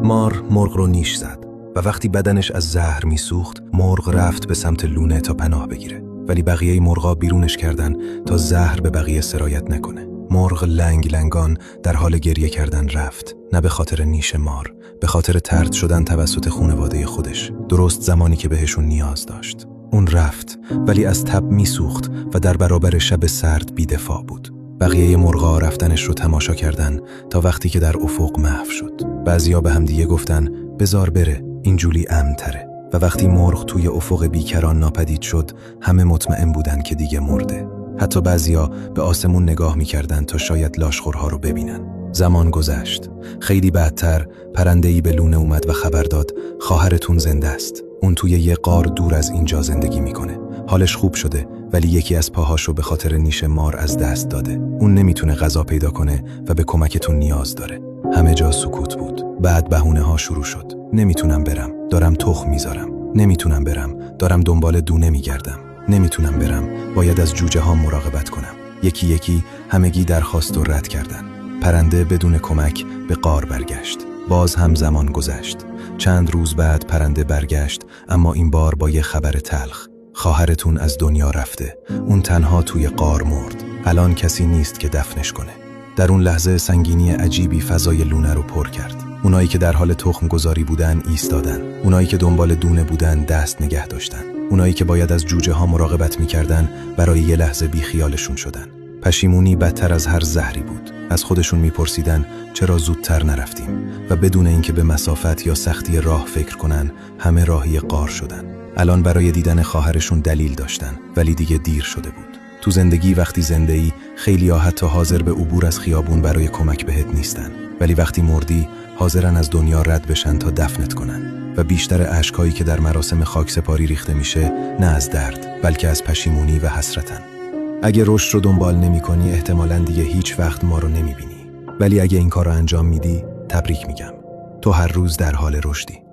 مار مرغ رو نیش زد و وقتی بدنش از زهر میسوخت، مرغ رفت به سمت لونه تا پناه بگیره. ولی بقیه مرغا بیرونش کردن تا زهر به بقیه سرایت نکنه. مرغ لنگ لنگان در حال گریه کردن رفت، نه به خاطر نیش مار، به خاطر طرد شدن توسط خانواده خودش، درست زمانی که بهشون نیاز داشت. اون رفت ولی از تب میسوخت و در برابر شب سرد بی‌دفاع بود. بقیه مرغا رفتنش رو تماشا کردن تا وقتی که در افق محو شد. بعضیا به هم دیگه گفتن بذار بره، اینجوری امن‌تره. و وقتی مرغ توی افق بیکران ناپدید شد، همه مطمئن بودن که دیگه مرده. حتی بعضیا به آسمون نگاه می‌کردن تا شاید لاشخورها رو ببینن. زمان گذشت. خیلی بعدتر پرنده‌ای به لونه اومد و خبر داد خواهرتون زنده است. اون توی یه غار دور از اینجا زندگی میکنه. حالش خوب شده ولی یکی از پاهاشو به خاطر نیش مار از دست داده. اون نمیتونه غذا پیدا کنه و به کمکتون نیاز داره. همه جا سکوت بود. بعد بهونه‌ها شروع شد. نمیتونم برم، دارم تخم میذارم. نمیتونم برم، دارم دنبال دونه میگردم. نمیتونم برم، باید از جوجه ها مراقبت کنم. یکی یکی همگی درخواست رو رد کردن. پرنده بدون کمک به غار برگشت. باز هم زمان گذشت. چند روز بعد پرنده برگشت، اما این بار با یه خبر تلخ. خواهرتون از دنیا رفته. اون تنها توی غار مرد. الان کسی نیست که دفنش کنه. در اون لحظه سنگینی عجیبی فضای لونه رو پر کرد. اونایی که در حال تخم گذاری بودن ایستادن. اونایی که دنبال دونه بودن دست نگه داشتن. اونایی که باید از جوجه ها مراقبت میکردن برای یه لحظه بی خیالشون شدن. پشیمونی بدتر از هر زهری بود. از خودشون میپرسیدن چرا زودتر نرفتیم، و بدون اینکه به مسافت یا سختی راه فکر کنن همه راهی غار شدن. الان برای دیدن خواهرشون دلیل داشتن، ولی دیگه دیر شده بود. تو زندگی وقتی زنده‌ای خیلی‌ها حتی حاضر به عبور از خیابون برای کمک بهت نیستن، ولی وقتی مردی حاضرن از دنیا رد بشن تا دفنت کنن. و بیشتر اشکایی که در مراسم خاکسپاری ریخته میشه نه از درد بلکه از پشیمونی و حسرتن. اگه رشد رو دنبال نمی‌کنی احتمالاً دیگه هیچ وقت ما رو نمی‌بینی، ولی اگه این کار رو انجام میدی تبریک میگم، تو هر روز در حال رشدی.